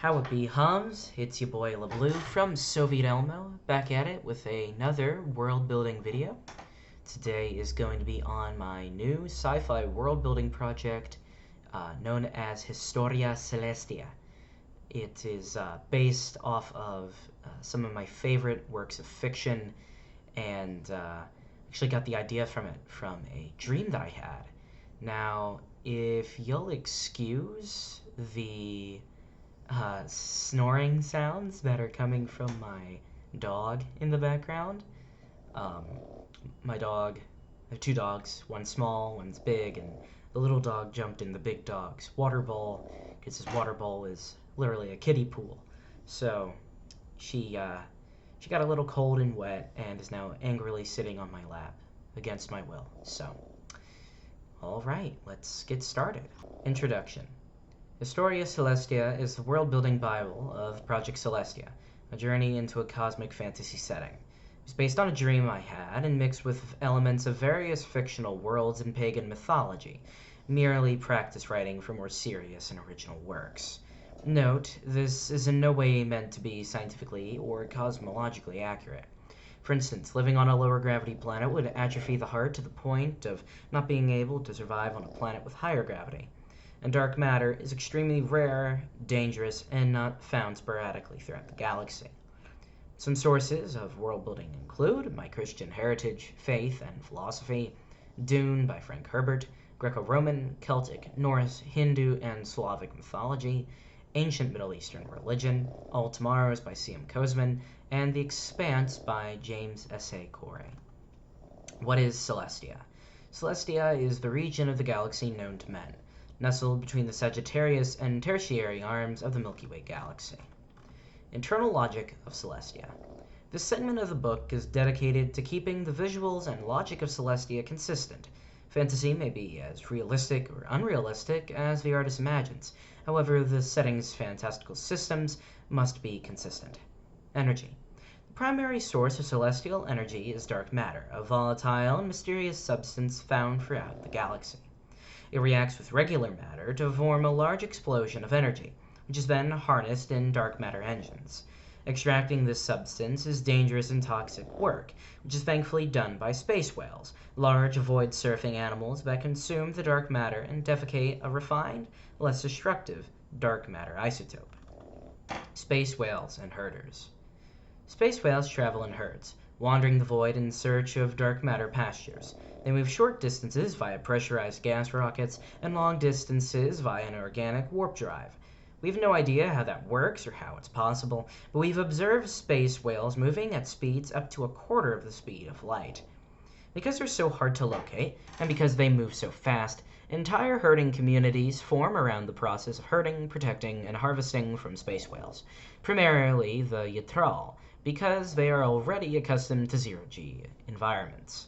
How it be hums, it's your boy LeBlue from Soviet Elmo, back at it with another world building video. Today is going to be on my new sci-fi world building project known as Historia Celestia. It is based off of some of my favorite works of fiction, and actually got the idea from it from a dream that I had. Now, if you'll excuse the snoring sounds that are coming from my dog in the background. Um, my dog, I have two dogs, one's small, one's big, and the little dog jumped in the big dog's water bowl because his water bowl is literally a kiddie pool. So she got a little cold and wet and is now angrily sitting on my lap against my will. So, all right, let's get started. Introduction. Historia Celestia is the world-building Bible of Project Celestia, a journey into a cosmic fantasy setting. It was based on a dream I had and mixed with elements of various fictional worlds and pagan mythology, merely practice writing for more serious and original works. Note, this is in no way meant to be scientifically or cosmologically accurate. For instance, living on a lower gravity planet would atrophy the heart to the point of not being able to survive on a planet with higher gravity. And dark matter is extremely rare, dangerous, and not found sporadically throughout the galaxy. Some sources of world building include My Christian Heritage, Faith, and Philosophy, Dune by Frank Herbert, Greco-Roman, Celtic, Norse, Hindu, and Slavic mythology, Ancient Middle Eastern Religion, All Tomorrows by C.M. Kozman, and The Expanse by James S.A. Corey. What is Celestia? Celestia is the region of the galaxy known to men, nestled between the Sagittarius and Tertiary arms of the Milky Way galaxy. Internal logic of Celestia. This segment of the book is dedicated to keeping the visuals and logic of Celestia consistent. Fantasy may be as realistic or unrealistic as the artist imagines. However, the setting's fantastical systems must be consistent. Energy. The primary source of celestial energy is dark matter, a volatile and mysterious substance found throughout the galaxy. It reacts with regular matter to form a large explosion of energy, which is then harnessed in dark matter engines. Extracting this substance is dangerous and toxic work, which is thankfully done by space whales, large void-surfing animals that consume the dark matter and defecate a refined, less destructive dark matter isotope. Space whales and herders. Space whales travel in herds, wandering the void in search of dark matter pastures. They move short distances via pressurized gas rockets and long distances via an organic warp drive. We have no idea how that works or how it's possible, but we've observed space whales moving at speeds up to a quarter of the speed of light. Because they're so hard to locate, and because they move so fast, entire herding communities form around the process of herding, protecting, and harvesting from space whales, primarily the Yttral, because they are already accustomed to zero-G environments.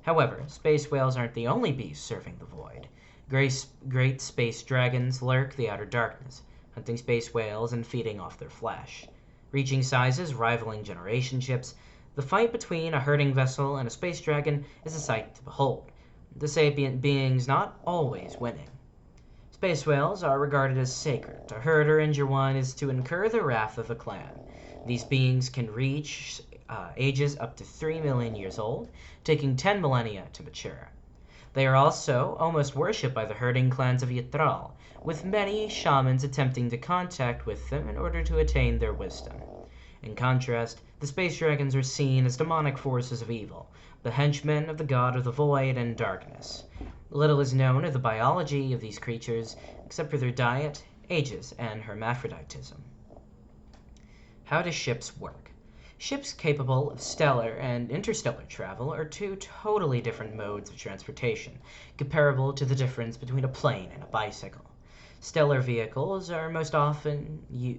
However, space whales aren't the only beasts surfing the void. Great space dragons lurk the outer darkness, hunting space whales and feeding off their flesh. Reaching sizes rivaling generation ships, the fight between a herding vessel and a space dragon is a sight to behold, the sapient beings not always winning. Space whales are regarded as sacred. To hurt or injure one is to incur the wrath of the clan. These beings can reach ages up to 3 million years old, taking 10 millennia to mature. They are also almost worshipped by the herding clans of Yttral, with many shamans attempting to contact with them in order to attain their wisdom. In contrast, the space dragons are seen as demonic forces of evil, the henchmen of the god of the void and darkness. Little is known of the biology of these creatures, except for their diet, ages, and hermaphroditism. How do ships work? Ships capable of stellar and interstellar travel are two totally different modes of transportation, comparable to the difference between a plane and a bicycle. Stellar vehicles most often use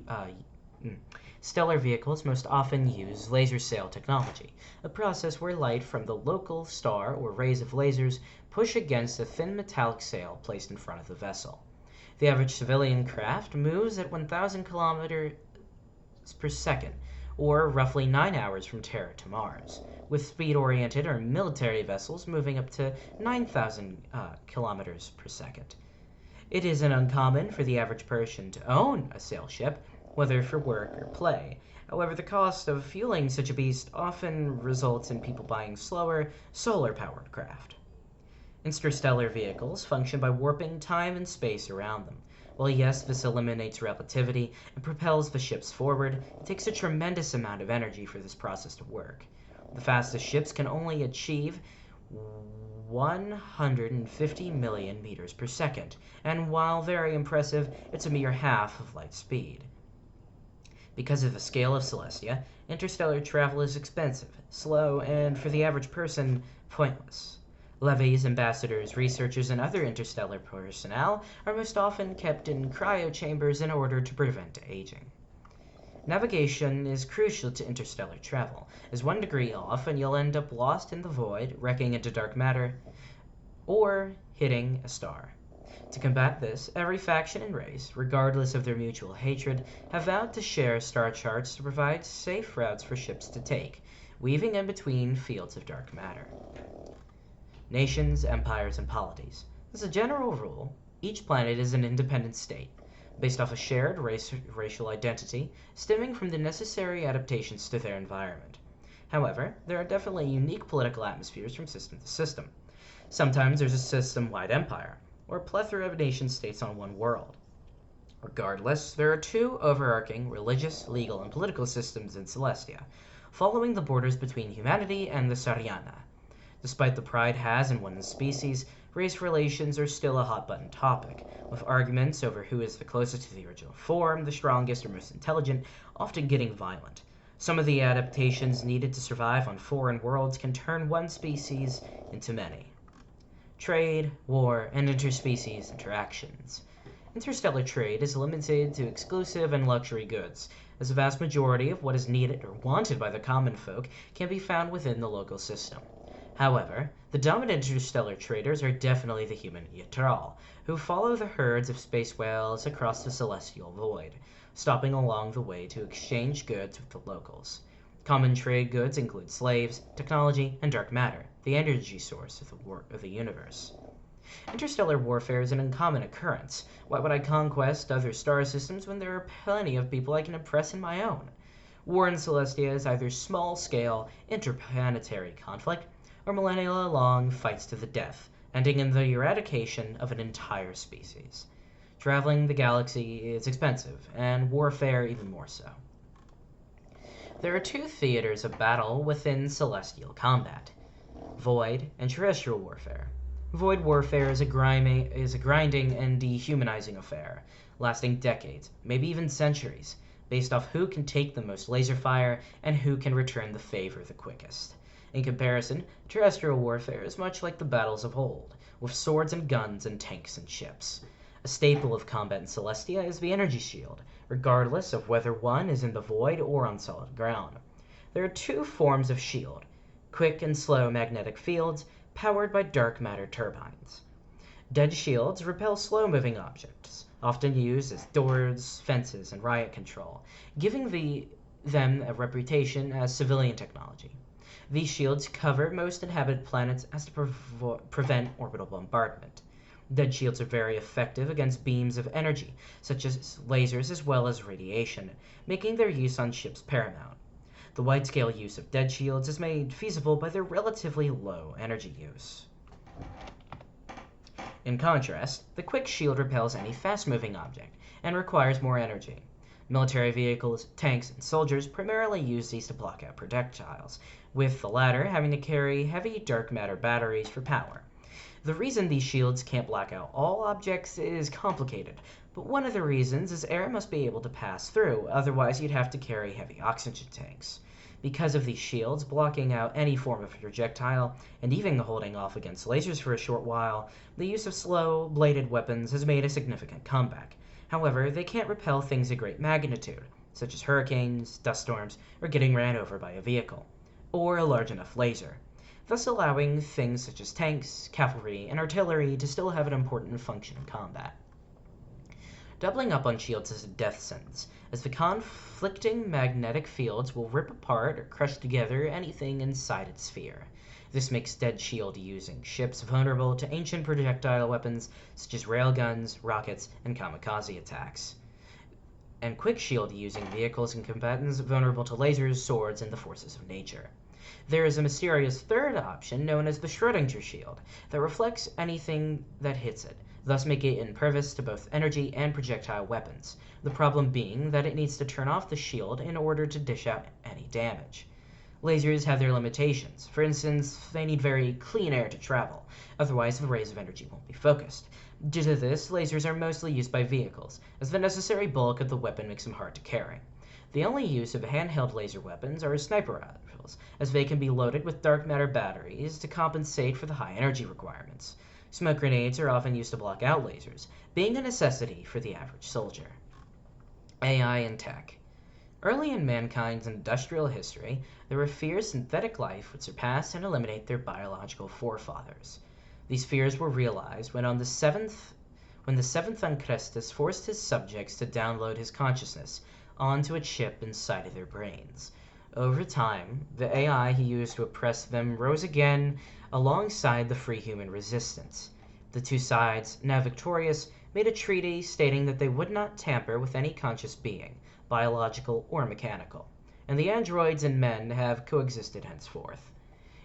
laser sail technology, a process where light from the local star or rays of lasers push against a thin metallic sail placed in front of the vessel. The average civilian craft moves at 1,000 kilometers per second, or roughly 9 hours from Terra to Mars, with speed-oriented or military vessels moving up to 9,000 kilometers per second. It isn't uncommon for the average person to own a sail ship, whether for work or play. However, the cost of fueling such a beast often results in people buying slower, solar-powered craft. Interstellar vehicles function by warping time and space around them. While yes, this eliminates relativity and propels the ships forward, it takes a tremendous amount of energy for this process to work. The fastest ships can only achieve 150 million meters per second, and while very impressive, it's a mere half of light speed. Because of the scale of Celestia, interstellar travel is expensive, slow, and for the average person, pointless. Levies, ambassadors, researchers, and other interstellar personnel are most often kept in cryochambers in order to prevent aging. Navigation is crucial to interstellar travel, as 1 degree off and you'll end up lost in the void, wrecking into dark matter, or hitting a star. To combat this, every faction and race, regardless of their mutual hatred, have vowed to share star charts to provide safe routes for ships to take, weaving in between fields of dark matter. Nations, empires, and polities. As a general rule, each planet is an independent state, based off a shared racial identity stemming from the necessary adaptations to their environment. However, there are definitely unique political atmospheres from system to system. Sometimes there's a system-wide empire, or a plethora of nation-states on one world. Regardless, there are two overarching religious, legal, and political systems in Celestia, following the borders between humanity and the Sariana. Despite the pride has in one's species, race relations are still a hot-button topic, with arguments over who is the closest to the original form, the strongest or most intelligent, often getting violent. Some of the adaptations needed to survive on foreign worlds can turn one species into many. Trade, war, and interspecies interactions. Interstellar trade is limited to exclusive and luxury goods, as the vast majority of what is needed or wanted by the common folk can be found within the local system. However, the dominant interstellar traders are definitely the human Yatral, who follow the herds of space whales across the celestial void, stopping along the way to exchange goods with the locals. Common trade goods include slaves, technology, and dark matter, the energy source of the universe. Interstellar warfare is an uncommon occurrence. Why would I conquest other star systems when there are plenty of people I can impress in my own? War in Celestia is either small-scale, interplanetary conflict, or millennia-long fights to the death, ending in the eradication of an entire species. Traveling the galaxy is expensive, and warfare even more so. There are two theaters of battle within celestial combat: void and terrestrial warfare. Void warfare is a grinding and dehumanizing affair, lasting decades, maybe even centuries, based off who can take the most laser fire and who can return the favor the quickest. In comparison, terrestrial warfare is much like the battles of old, with swords and guns and tanks and ships. A staple of combat in Celestia is the energy shield, regardless of whether one is in the void or on solid ground. There are two forms of shield: quick and slow magnetic fields, powered by dark matter turbines. Dead shields repel slow-moving objects, often used as doors, fences, and riot control, giving them a reputation as civilian technology. These shields cover most inhabited planets as to prevent orbital bombardment. Dead shields are very effective against beams of energy, such as lasers as well as radiation, making their use on ships paramount. The wide-scale use of dead shields is made feasible by their relatively low energy use. In contrast, the quick shield repels any fast-moving object and requires more energy. Military vehicles, tanks, and soldiers primarily use these to block out projectiles, with the latter having to carry heavy dark matter batteries for power. The reason these shields can't black out all objects is complicated, but one of the reasons is air must be able to pass through, otherwise you'd have to carry heavy oxygen tanks. Because of these shields blocking out any form of projectile, and even holding off against lasers for a short while, the use of slow, bladed weapons has made a significant comeback. However, they can't repel things of great magnitude, such as hurricanes, dust storms, or getting ran over by a vehicle, or a large enough laser, thus allowing things such as tanks, cavalry, and artillery to still have an important function in combat. Doubling up on shields is a death sentence, as the conflicting magnetic fields will rip apart or crush together anything inside its sphere. This makes dead shield using ships vulnerable to ancient projectile weapons such as railguns, rockets, and kamikaze attacks. and quick shield using vehicles and combatants vulnerable to lasers, swords, and the forces of nature. There is a mysterious third option known as the Schrödinger shield that reflects anything that hits it, thus making it impervious to both energy and projectile weapons, the problem being that it needs to turn off the shield in order to dish out any damage. Lasers have their limitations. For instance, they need very clean air to travel, otherwise the rays of energy won't be focused. Due to this, lasers are mostly used by vehicles, as the necessary bulk of the weapon makes them hard to carry. The only use of handheld laser weapons are sniper rifles, as they can be loaded with dark matter batteries to compensate for the high energy requirements. Smoke grenades are often used to block out lasers, being a necessity for the average soldier. AI and tech. Early in mankind's industrial history, there were fears synthetic life would surpass and eliminate their biological forefathers. These fears were realized when the seventh Ancestus forced his subjects to download his consciousness onto a chip inside of their brains. Over time, the AI he used to oppress them rose again alongside the free human resistance. The two sides, now victorious, made a treaty stating that they would not tamper with any conscious being, biological or mechanical, and the androids and men have coexisted henceforth.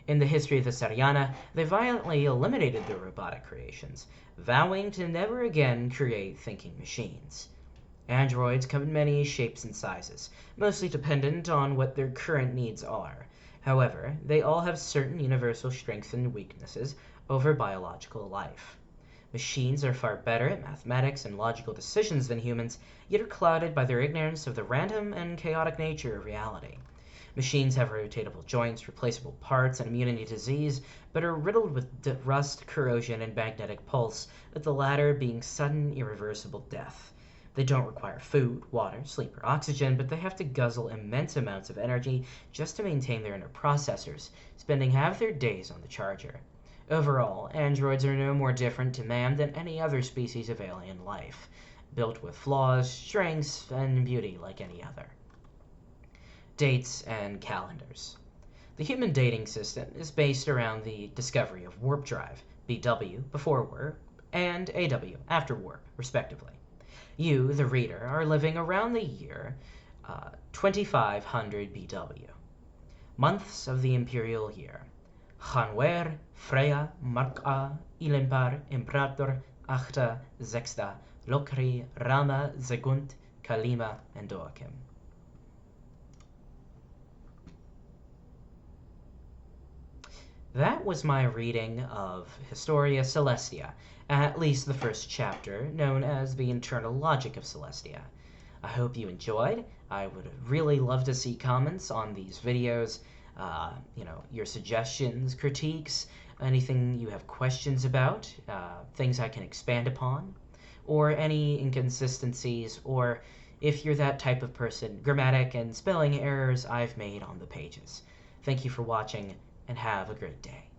In the history of the Sariana, they violently eliminated their robotic creations, vowing to never again create thinking machines. Androids come in many shapes and sizes, mostly dependent on what their current needs are. However, they all have certain universal strengths and weaknesses over biological life. Machines are far better at mathematics and logical decisions than humans, yet are clouded by their ignorance of the random and chaotic nature of reality. Machines have rotatable joints, replaceable parts, and immunity to disease, but are riddled with rust, corrosion, and magnetic pulse, with the latter being sudden, irreversible death. They don't require food, water, sleep, or oxygen, but they have to guzzle immense amounts of energy just to maintain their inner processors, spending half their days on the charger. Overall, androids are no more different to man than any other species of alien life, built with flaws, strengths, and beauty like any other. Dates and calendars. The human dating system is based around the discovery of warp drive, BW, before warp, and AW, after warp, respectively. You, the reader, are living around the year 2500 BW. Months of the imperial year. Januar, Freya, Marca, Ilimpar, Imperator, Achta, Sexta, Lokri, Rama, Segunt, Kalima, and Doakim. That was my reading of Historia Celestia, at least the first chapter, known as the Internal Logic of Celestia. I hope you enjoyed. I would really love to see comments on these videos, your suggestions, critiques, anything you have questions about, things I can expand upon, or any inconsistencies, or if you're that type of person, grammatic and spelling errors I've made on the pages. Thank you for watching, and have a great day.